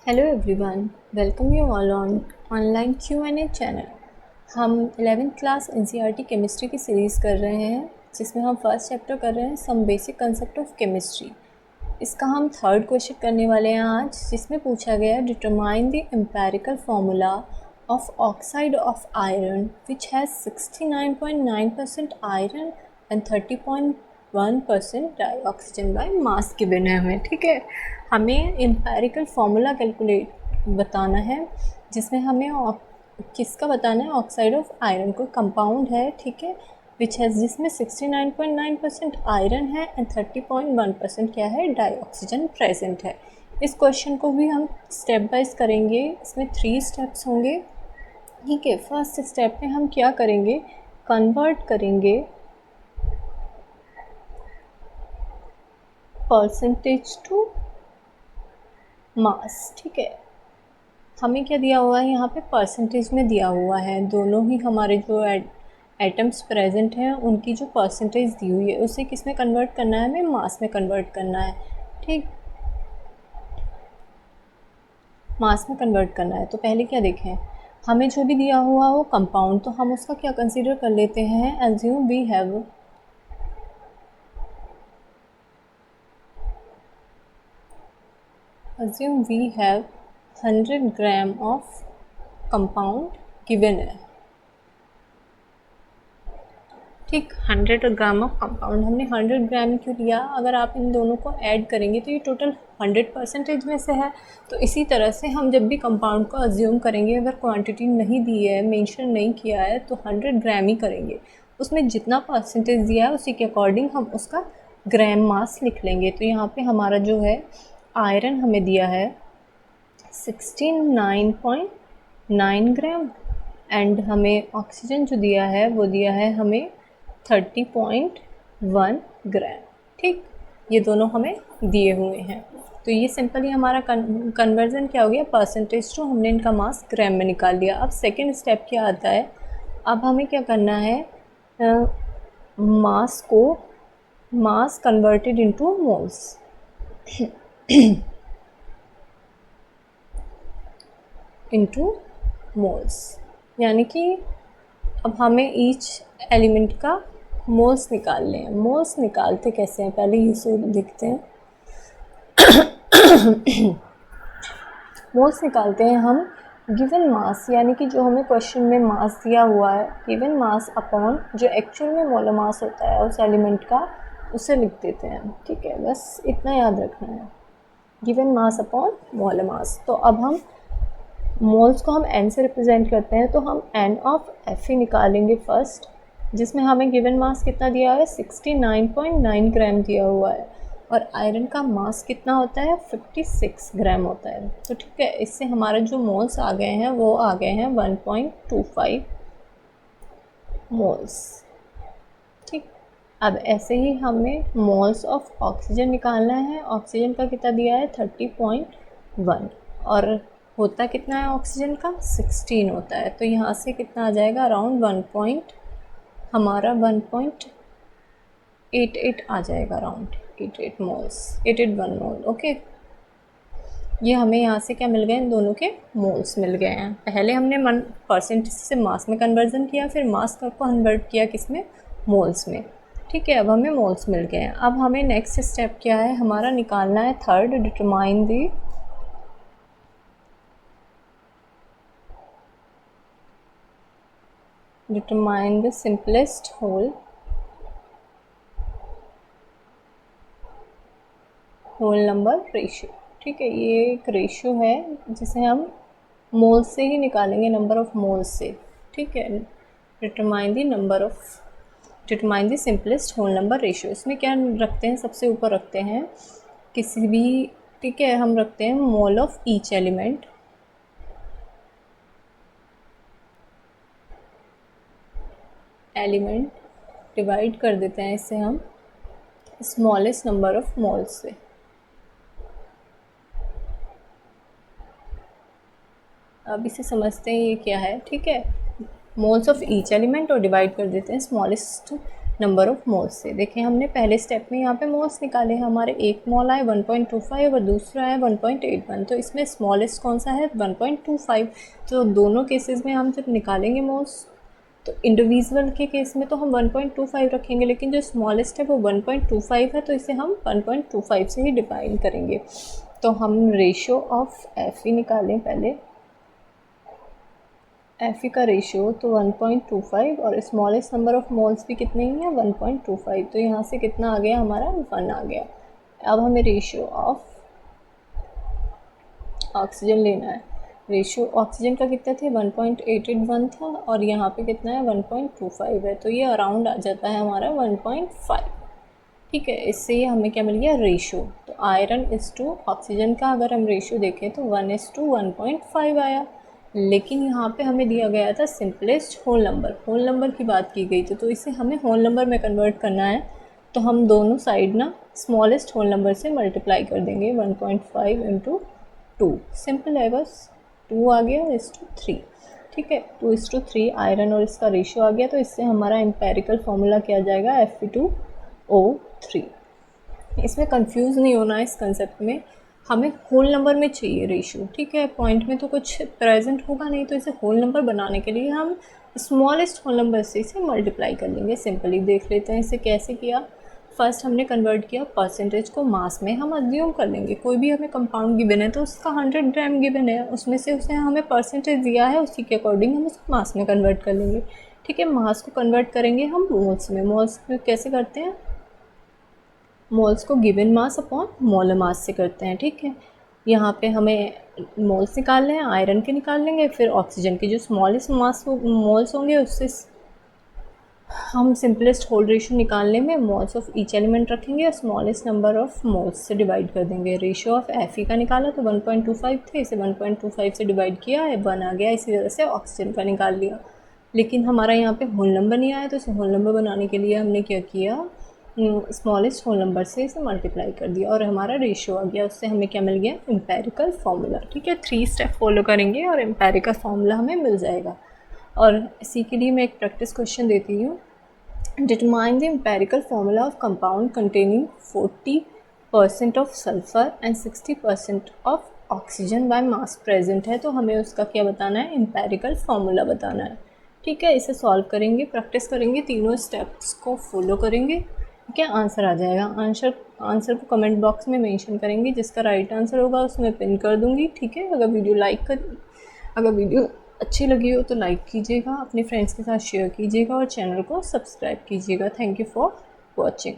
Hello everyone, welcome you all on online Q&A channel. हम 11th class NCERT chemistry की series कर रहे हैं, जिसमें हम फर्स्ट चैप्टर कर रहे हैं some basic concept of chemistry. इसका हम थर्ड क्वेश्चन करने वाले हैं आज, जिसमें पूछा गया है determine the empirical formula of oxide of iron which has 69.9% iron and 30.1% dioxygen by mass given है हमें। ठीक है, हमें एम्पेरिकल फार्मूला कैलकुलेट बताना है, जिसमें हमें किसका बताना है, ऑक्साइड ऑफ आयरन कोई कंपाउंड है, ठीक है, विच हैज़ जिसमें 69.9% आयरन है एंड 30.1% क्या है, डाइऑक्सीजन प्रेजेंट है। इस क्वेश्चन को भी हम स्टेप वाइज करेंगे, इसमें 3 स्टेप्स होंगे। ठीक है, फर्स्ट स्टेप में हम क्या करेंगे, कन्वर्ट करेंगे परसेंटेज टू मास। ठीक है, हमें क्या दिया हुआ है यहाँ पे, परसेंटेज में दिया हुआ है। दोनों ही हमारे जो एटम्स प्रेजेंट हैं उनकी जो परसेंटेज दी हुई है उसे किस में कन्वर्ट करना है, हमें मास में कन्वर्ट करना है। ठीक, मास में कन्वर्ट करना है। तो पहले क्या देखें, हमें जो भी दिया हुआ वो कंपाउंड, तो हम उसका क्या कंसीडर कर लेते हैं, assume we have assume we have 100 gram of compound given है। ठीक, 100 ग्राम ऑफ कंपाउंड, हमने 100 ग्राम क्यों लिया, अगर आप इन दोनों को ऐड करेंगे तो ये टोटल 100% में से है। तो इसी तरह से हम जब भी कंपाउंड को अज्यूम करेंगे, अगर क्वांटिटी नहीं दी है, मेंशन नहीं किया है, तो 100 ग्राम ही करेंगे। उसमें जितना परसेंटेज दिया है उसी के अकॉर्डिंग हम उसका ग्राम मास लिख लेंगे। तो यहाँ पे हमारा जो है आयरन हमें दिया है 69.9 ग्राम एंड हमें ऑक्सीजन जो दिया है वो दिया है हमें 30.1 ग्राम। ठीक, ये दोनों हमें दिए हुए हैं। तो ये सिंपली हमारा कन्वर्जन क्या हो गया, परसेंटेज टू हमने इनका मास ग्राम में निकाल लिया। अब सेकेंड स्टेप क्या आता है, अब हमें क्या करना है, mass converted into moles into moles, यानी कि अब हमें ईच एलिमेंट का मोल्स निकालने हैं। मोल्स निकालते कैसे हैं, पहले इसे देखते हैं। मोल्स निकालते हैं हम गिवन मास, यानी कि जो हमें क्वेश्चन में मास दिया हुआ है, गिवन मास अपॉन जो एक्चुअल में मोलर मास होता है उस एलिमेंट का, उसे लिख देते हैं। ठीक है, बस इतना याद रखना है, given mass upon molar mass. तो अब हम मोल्स को हम n से रिप्रेजेंट करते हैं, तो हम n ऑफ Fe निकालेंगे फर्स्ट, जिसमें हमें गिवन मास कितना दिया है, 69.9 ग्राम दिया हुआ है, और आयरन का मास कितना होता है, 56 ग्राम होता है। तो ठीक है, इससे हमारे जो मोल्स आ गए हैं वो आ गए हैं 1.25 मोल्स। ठीक, अब ऐसे ही हमें मोल्स ऑफ ऑक्सीजन निकालना है। ऑक्सीजन का कितना दिया है, 30.1, और होता कितना है ऑक्सीजन का, 16 होता है। तो यहाँ से कितना आ जाएगा, अराउंड 1.88 आ जाएगा, अराउंड 88 मोल्स, 81 मोल। ओके, ये हमें यहाँ से क्या मिल गए, इन दोनों के मोल्स मिल गए हैं। पहले हमने परसेंटेज से मास में कन्वर्जन किया, फिर मास को कन्वर्ट किया किस में, मोल्स में। ठीक है, अब हमें मोल्स मिल गए हैं। अब हमें नेक्स्ट स्टेप क्या है हमारा, निकालना है third, determine the simplest whole number ratio. ठीक है, ये एक रेशियो है जिसे हम मोल्स से ही निकालेंगे, नंबर ऑफ मोल्स से। ठीक है, determine the simplest whole number ratio. इसमें क्या रखते हैं, सबसे ऊपर रखते हैं किसी भी, ठीक है, हम रखते हैं mole of each element, divide कर देते हैं इससे हम स्मॉलेस्ट नंबर ऑफ मोल्स से। अब इसे समझते हैं ये क्या है। ठीक है, मोल्स ऑफ ईच एलिमेंट और डिवाइड कर देते हैं स्मॉलेस्ट नंबर ऑफ मोल्स से। देखिए हमने पहले स्टेप में यहाँ पे मोल्स निकाले हैं, हमारे एक मोल आए 1.25 और दूसरा है 1.81, तो इसमें स्मॉलेस्ट कौन सा है 1.25। तो दोनों केसेस में हम जब निकालेंगे मोल्स तो इंडिविजुअल के केस में तो हम 1.25 रखेंगे, लेकिन जो स्मॉलेस्ट है वो 1.25 है, तो इसे हम 1.25 से ही डिफाइन करेंगे। तो हम रेशियो ऑफ एफ ई निकालें पहले, एफ ई का रेशियो तो 1.25 और स्मॉलेस्ट नंबर ऑफ मोल्स भी कितने ही हैं 1.25, तो यहाँ से कितना आ गया हमारा 1 आ गया। अब हमें रेशियो ऑफ ऑक्सीजन लेना है। रेशियो ऑक्सीजन का कितना थे 1.881 था और यहाँ पे कितना है 1.25 है, तो ये अराउंड आ जाता है हमारा 1.5। ठीक है, इससे ये हमें क्या मिल गया रेशियो। तो आयरन इस टू ऑक्सीजन का अगर हम रेशियो देखें तो 1:1.5 आया, लेकिन यहाँ पे हमें दिया गया था simplest whole number, whole number की बात की गई थी, तो इसे हमें होल नंबर में कन्वर्ट करना है। तो हम दोनों साइड ना स्मॉलेस्ट होल नंबर से मल्टीप्लाई कर देंगे, 1.5 इंटू 2, सिंपल है बस, 2 आ गया इस टू 3। ठीक है, 2:3 आयरन और इसका रेशियो आ गया, तो इससे हमारा एम्पेरिकल फार्मूला क्या आ जाएगा Fe2O3। इसमें कंफ्यूज नहीं होना है, इस कंसेप्ट में हमें होल नंबर में चाहिए रेशियो। ठीक है, पॉइंट में तो कुछ प्रेजेंट होगा नहीं, तो इसे होल नंबर बनाने के लिए हम स्मॉलेस्ट होल नंबर से इसे मल्टीप्लाई कर लेंगे। सिंपली देख लेते हैं इसे कैसे किया। फर्स्ट हमने कन्वर्ट किया परसेंटेज को मास में, हम अज्यूम कर लेंगे कोई भी हमें कंपाउंड गिवन है तो उसका 100 ग्राम गिवन है, उसमें से उसे हमें परसेंटेज दिया है, उसी के अकॉर्डिंग हम उसको मास में कन्वर्ट कर लेंगे। ठीक है, मास को कन्वर्ट करेंगे हम मोल्स में। मोल्स में कैसे करते हैं, मोल्स को given mass upon molar mass से करते हैं। ठीक है, यहाँ पे हमें मोल्स निकालने हैं, आयरन के निकाल लेंगे, फिर ऑक्सीजन के जो स्मॉलेस्ट मास मोल्स होंगे उससे हम सिंपलेस्ट होल रेशियो निकालने में मोल्स ऑफ ईच एलिमेंट रखेंगे और स्मॉलेस्ट नंबर ऑफ मोल्स से डिवाइड कर देंगे। रेशियो ऑफ एफ ई का निकाला तो 1.25 थे, इसे 1.25 से डिवाइड किया है 1 आ गया, इसी तरह से ऑक्सीजन का निकाल लिया। लेकिन हमारा यहाँ पे होल नंबर नहीं आया, तो इसे होल नंबर बनाने के लिए हमने क्या किया, स्मॉलेस्ट होल नंबर से इसे मल्टीप्लाई कर दिया और हमारा रेशियो आ गया। उससे हमें क्या मिल गया, एम्पेरिकल फार्मूला। ठीक है, 3 स्टेप फॉलो करेंगे और एम्पेरिकल फार्मूला हमें मिल जाएगा। और इसी के लिए मैं एक प्रैक्टिस क्वेश्चन देती हूँ। Determine the empirical formula of compound containing 40% of sulphur and 60% of oxygen by mass present है, तो हमें उसका क्या बताना है, एम्पेरिकल फार्मूला बताना है। ठीक है, इसे सॉल्व करेंगे, प्रैक्टिस करेंगे, तीनों स्टेप्स को फॉलो करेंगे। ठीक है, आंसर आ जाएगा। आंसर को कमेंट बॉक्स में मेंशन करेंगे, जिसका राइट आंसर होगा उसमें पिन कर दूँगी। ठीक है, अगर वीडियो अच्छी लगी हो तो लाइक कीजिएगा, अपने फ्रेंड्स के साथ शेयर कीजिएगा और चैनल को सब्सक्राइब कीजिएगा। Thank you for watching.